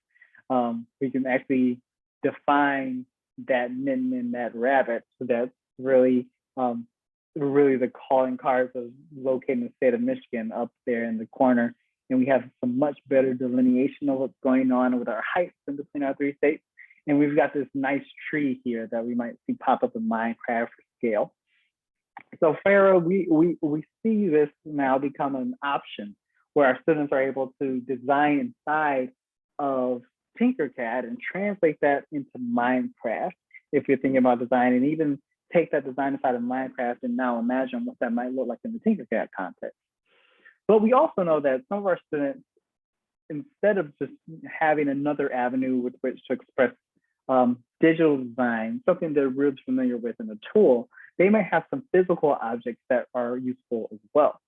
We can actually define that min, that rabbit. So that's really, really the calling cards of locating the state of Michigan up there in the corner. And we have some much better delineation of what's going on with our heights in between our three states. And we've got this nice tree here that we might see pop up in Minecraft for scale. So Pharaoh, we see this now become an option where our students are able to design inside of Tinkercad and translate that into Minecraft. If you're thinking about design, and even take that design inside of Minecraft and now imagine what that might look like in the Tinkercad context. But we also know that some of our students, instead of just having another avenue with which to express digital design, something they're really familiar with in a tool, they might have some physical objects that are useful as well.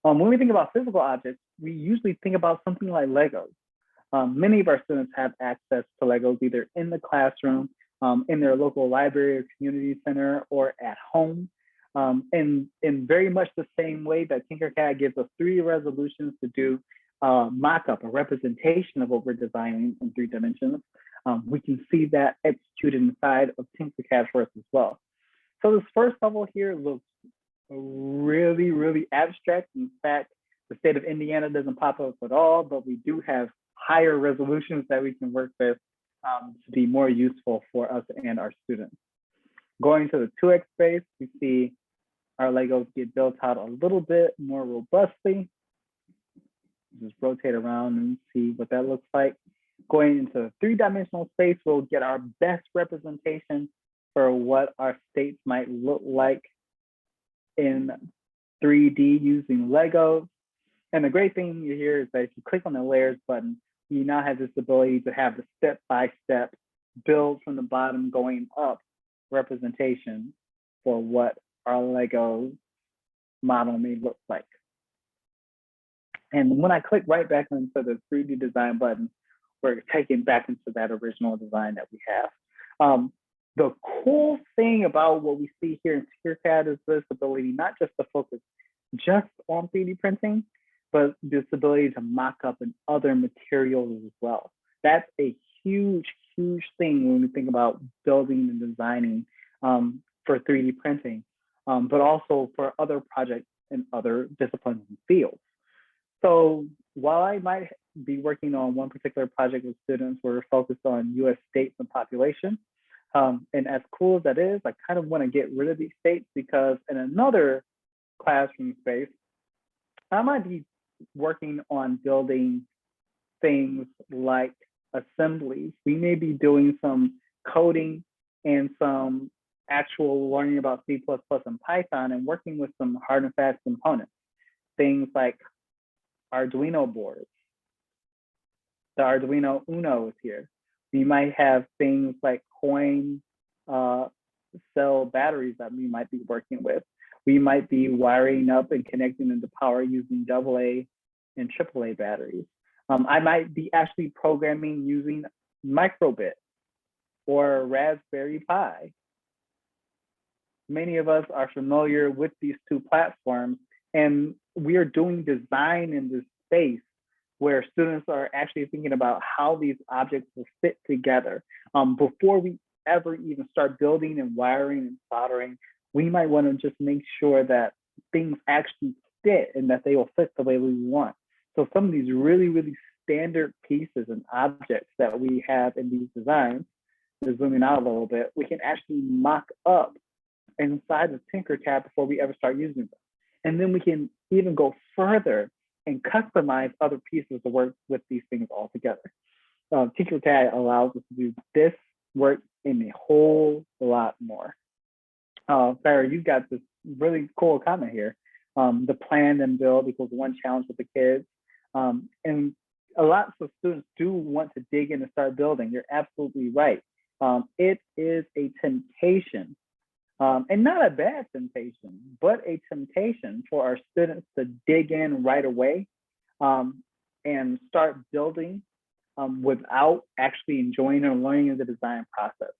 When we think about physical objects, we usually think about something like Legos. Many of our students have access to Legos either in the classroom, in their local library or community center, or at home. In very much the same way that Tinkercad gives us 3D resolutions to do mock-up, a representation of what we're designing in 3 dimensions, we can see that executed inside of Tinkercad for us as well. So this first level here looks really, really abstract. In fact, the state of Indiana doesn't pop up at all, but we do have higher resolutions that we can work with to be more useful for us and our students. Going to the 2x space, we see our Legos get built out a little bit more robustly. Just rotate around and see what that looks like. Going into the 3-dimensional space, we'll get our best representation for what our states might look like in 3D using Legos. And the great thing here is that if you click on the layers button, you now have this ability to have the step-by-step build from the bottom going up representation for what our Lego model may look like. And when I click right back into the 3D design button, we're taken back into that original design that we have. The cool thing about what we see here in Tinkercad is this ability not just to focus just on 3D printing, but this ability to mock up in other materials as well. That's a huge, huge thing when we think about building and designing for 3D printing, but also for other projects in other disciplines and fields. So while I might be working on one particular project with students where we're focused on US states and population, and as cool as that is, I kind of want to get rid of these states because in another classroom space, I might be working on building things like assemblies. We may be doing some coding and some actual learning about C++ and Python and working with some hard and fast components, things like Arduino boards. The Arduino Uno is here. We might have things like coin cell batteries that we might be working with. We might be wiring up and connecting into power using AA and AAA batteries. I might be actually programming using Microbit or Raspberry Pi. Many of us are familiar with these two platforms, and we are doing design in this space where students are actually thinking about how these objects will fit together. Before we ever even start building and wiring and soldering, we might want to just make sure that things actually fit and that they will fit the way we want. So some of these really, really standard pieces and objects that we have in these designs zooming out a little bit, we can actually mock up inside the Tinkercad before we ever start using them. And then we can even go further and customize other pieces to work with these things all together. Tinkercad allows us to do this work in a whole lot more. Sarah, you got this really cool comment here. The plan and build equals one challenge with the kids. And a lot of students do want to dig in and start building. You're absolutely right. It is a temptation, and not a bad temptation, but a temptation for our students to dig in right away and start building without actually enjoying or learning the design process.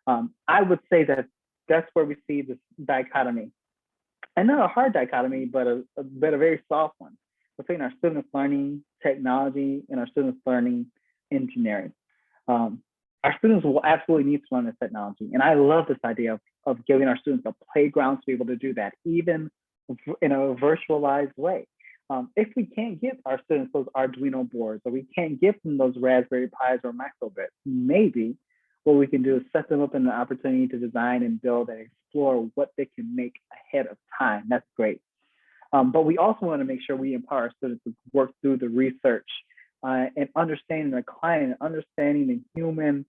I would say that that's where we see this dichotomy, and not a hard dichotomy, but a very soft one between our students learning technology and our students learning engineering. Our students will absolutely need to learn this technology. And I love this idea of giving our students a playground to be able to do that, even in a virtualized way. If we can't give our students those Arduino boards, or we can't give them those Raspberry Pis or Microbits, maybe what we can do is set them up in the opportunity to design and build and explore what they can make ahead of time. That's great. But we also want to make sure we empower our students to work through the research and understanding the client, understanding the human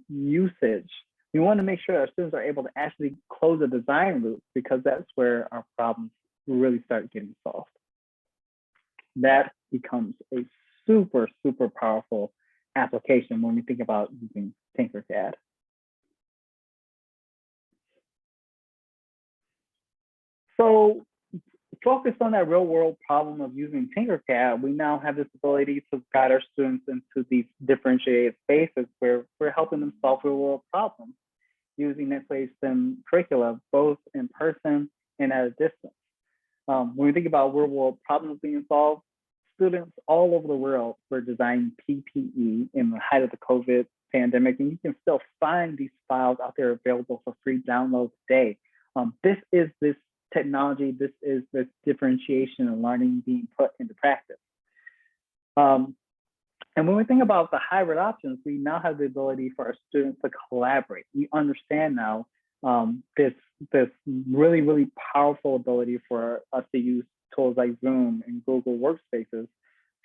usage. We want to make sure our students are able to actually close the design loop, because that's where our problems really start getting solved. That becomes a super, super powerful application when we think about using Tinkercad. So focused on that real world problem of using Tinkercad, we now have this ability to guide our students into these differentiated spaces where we're helping them solve real world problems using NextWaveSTEM curricula, both in person and at a distance. When we think about real world problems being solved, students all over the world were designing PPE in the height of the COVID pandemic, and you can still find these files out there available for free download today. This is this technology, this is this differentiation and learning being put into practice. And when we think about the hybrid options, we now have the ability for our students to collaborate. We understand now this really, really powerful ability for us to use tools like Zoom and Google Workspaces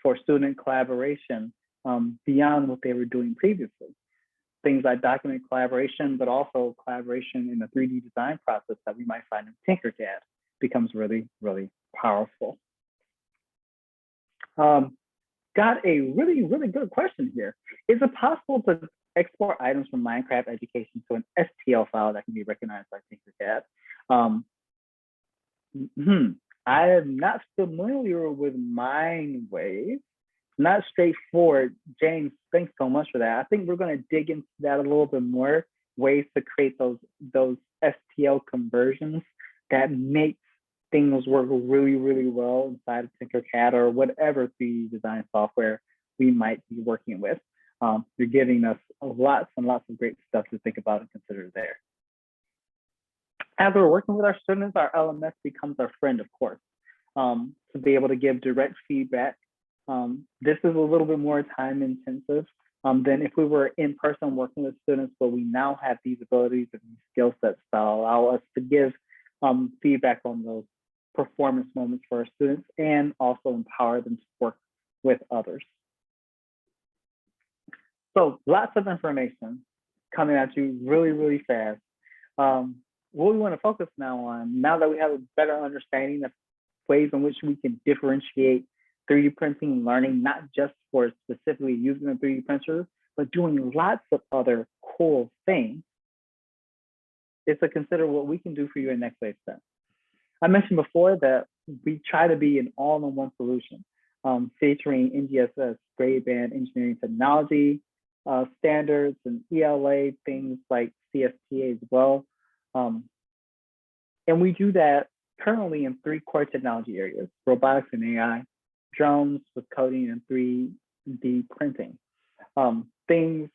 for student collaboration beyond what they were doing previously. Things like document collaboration, but also collaboration in the 3D design process that we might find in Tinkercad becomes really, really powerful. Got a really, really good question here. Is it possible to export items from Minecraft Education to an STL file that can be recognized by Tinkercad? I am not familiar with MindWave. Not straightforward. James, thanks so much for that. I think we're going to dig into that a little bit more, ways to create those STL conversions that make things work really, really well inside of Tinkercad or whatever 3D design software we might be working with. You're giving us lots and lots of great stuff to think about and consider there. As we're working with our students, our LMS becomes our friend, of course, to be able to give direct feedback. This is a little bit more time intensive than if we were in person working with students, but we now have these abilities and these skill sets that allow us to give feedback on those performance moments for our students and also empower them to work with others. So lots of information coming at you really, really fast. What we want to focus now on, now that we have a better understanding of ways in which we can differentiate 3D printing learning, not just for specifically using a 3D printer, but doing lots of other cool things, is to consider what we can do for you in NextWaveSTEM. I mentioned before that we try to be an all-in-one solution, featuring NGSS grade band engineering technology, standards and ELA, things like CSTA as well. And we do that currently in 3 core technology areas: robotics and AI, drones with coding, and 3D printing. Things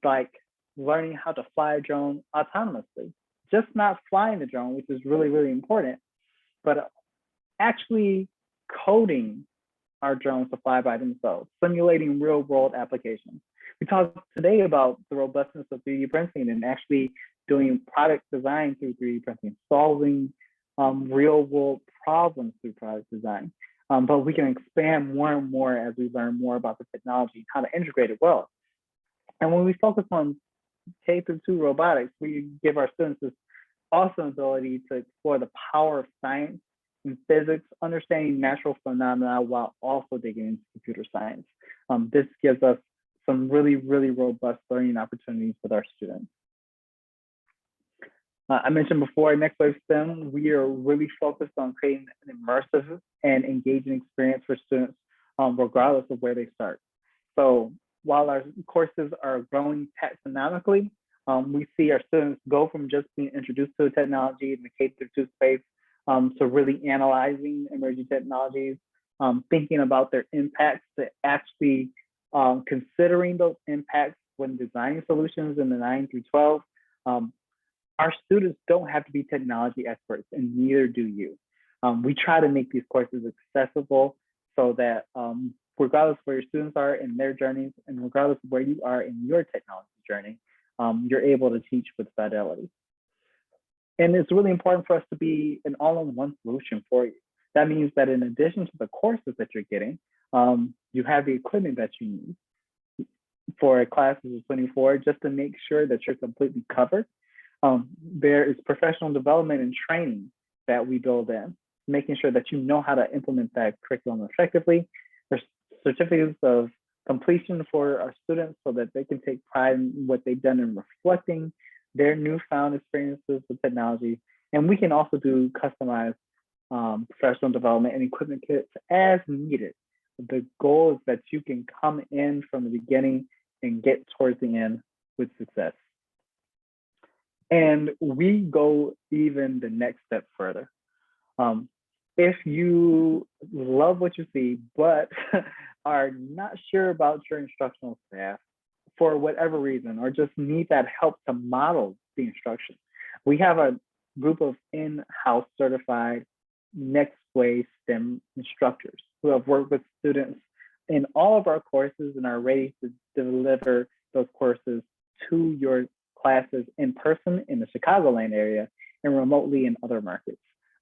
like learning how to fly a drone autonomously, just not flying the drone, which is really, really important, but actually coding our drones to fly by themselves, simulating real world applications. We talked today about the robustness of 3D printing and actually doing product design through 3D printing, solving real world problems through product design. But we can expand more and more as we learn more about the technology and how to integrate it well. And when we focus on K through 2 robotics, we give our students this awesome ability to explore the power of science and physics, understanding natural phenomena while also digging into computer science. This gives us some really, really robust learning opportunities with our students. I mentioned before, at NextWaveSTEM, we are really focused on creating an immersive and engaging experience for students, regardless of where they start. So while our courses are growing taxonomically, we see our students go from just being introduced to technology in the K-2 space to really analyzing emerging technologies, thinking about their impacts, to actually considering those impacts when designing solutions in the 9 through 12. Our students don't have to be technology experts, and neither do you. We try to make these courses accessible so that regardless of where your students are in their journeys and regardless of where you are in your technology journey, you're able to teach with fidelity. And it's really important for us to be an all-in-one solution for you. That means that in addition to the courses that you're getting, you have the equipment that you need for classes of 24, just to make sure that you're completely covered. There is professional development and training that we build in, making sure that you know how to implement that curriculum effectively. There's certificates of completion for our students so that they can take pride in what they've done in reflecting their newfound experiences with technology. And we can also do customized professional development and equipment kits as needed. The goal is that you can come in from the beginning and get towards the end with success. And we go even the next step further. If you love what you see, but are not sure about your instructional staff for whatever reason, or just need that help to model the instruction, we have a group of in-house certified NextWaveSTEM instructors who have worked with students in all of our courses and are ready to deliver those courses to your classes in person in the Chicagoland area and remotely in other markets.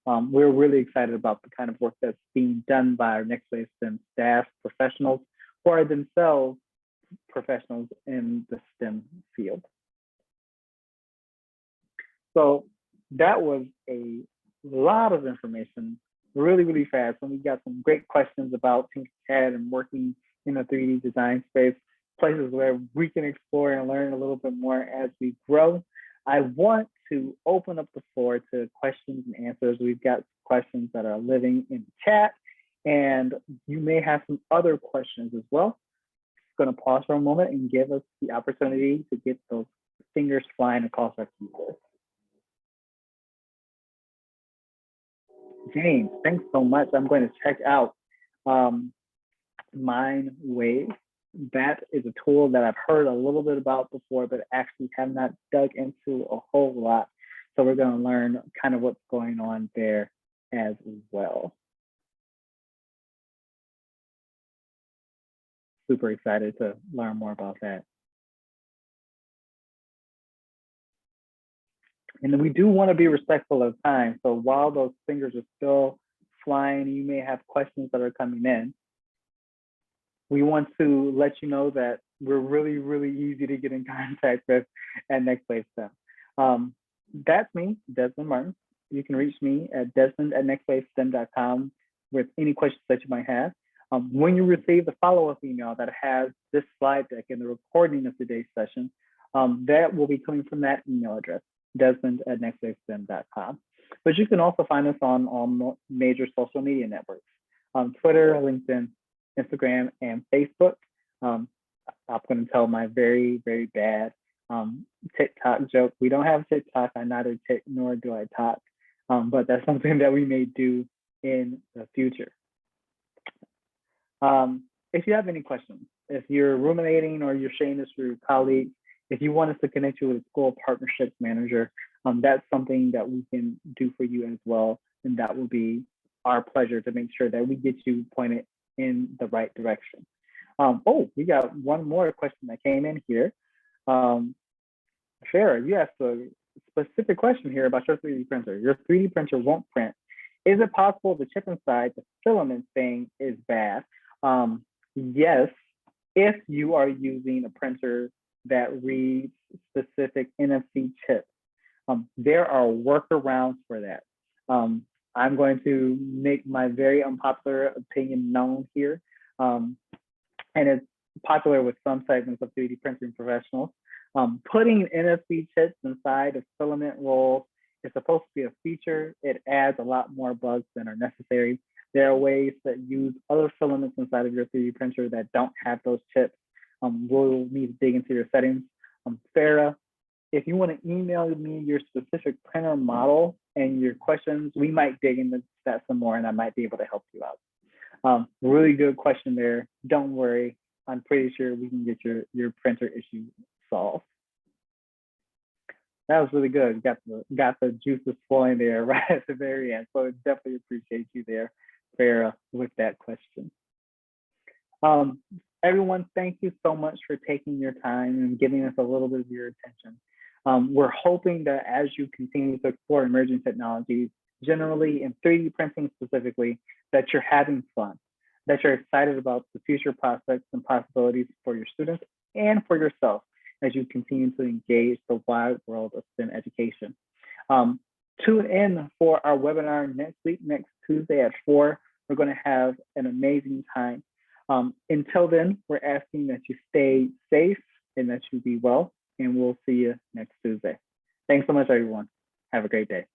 We're really excited about the kind of work that's being done by our NextWaveSTEM staff professionals who are themselves professionals in the STEM field. So that was a lot of information, really, really fast. And we got some great questions about Tinkercad and working in the 3D design space, places where we can explore and learn a little bit more as we grow. I want to open up the floor to questions and answers. We've got questions that are living in the chat, and you may have some other questions as well. I'm going to pause for a moment and give us the opportunity to get those fingers flying across our keyboard. James, thanks so much. I'm going to check out MindWave. That is a tool that I've heard a little bit about before, but actually have not dug into a whole lot. So we're going to learn kind of what's going on there as well. Super excited to learn more about that. And we do want to be respectful of time. So while those fingers are still flying, you may have questions that are coming in. We want to let you know that we're really, really easy to get in contact with at NextWaveSTEM. That's me, Desmond Martin. You can reach me at desmond@nextwavestem.com with any questions that you might have. When you receive the follow-up email that has this slide deck and the recording of today's session, that will be coming from that email address, desmond@nextwavestem.com. But you can also find us on all major social media networks, Twitter, LinkedIn, Instagram, and Facebook. I'm going to tell my very, very bad TikTok joke. We don't have TikTok. I neither tick nor do I talk, but that's something that we may do in the future. If you have any questions, if you're ruminating or you're sharing this with your colleagues, if you want us to connect you with a school partnerships manager, that's something that we can do for you as well. And that will be our pleasure to make sure that we get you pointed in the right direction. Oh, we got one more question that came in here. Um, Farah, you asked a specific question here about your 3D printer. Your 3D printer won't print. Is it possible the chip inside the filament thing is bad? Yes, if you are using a printer that reads specific NFC chips. There are workarounds for that. Um, I'm going to make my very unpopular opinion known here. Um, and it's popular with some segments of 3D printing professionals. Putting NFC chips inside of filament rolls is supposed to be a feature. It adds a lot more bugs than are necessary. There are ways that use other filaments inside of your 3D printer that don't have those chips. We'll need to dig into your settings. Farah, if you want to email me your specific printer model and your questions, we might dig into that some more and I might be able to help you out. Really good question there. Don't worry. I'm pretty sure we can get your printer issue solved. That was really good. Got the juices flowing there right at the very end. So definitely appreciate you there, Farah, with that question. Everyone, thank you so much for taking your time and giving us a little bit of your attention. We're hoping that as you continue to explore emerging technologies, generally in 3D printing specifically, that you're having fun, that you're excited about the future prospects and possibilities for your students and for yourself as you continue to engage the wide world of STEM education. Tune in for our webinar next week, next Tuesday at 4. We're going to have an amazing time. Until then, we're asking that you stay safe and that you be well, and we'll see you next Tuesday. Thanks so much, everyone. Have a great day.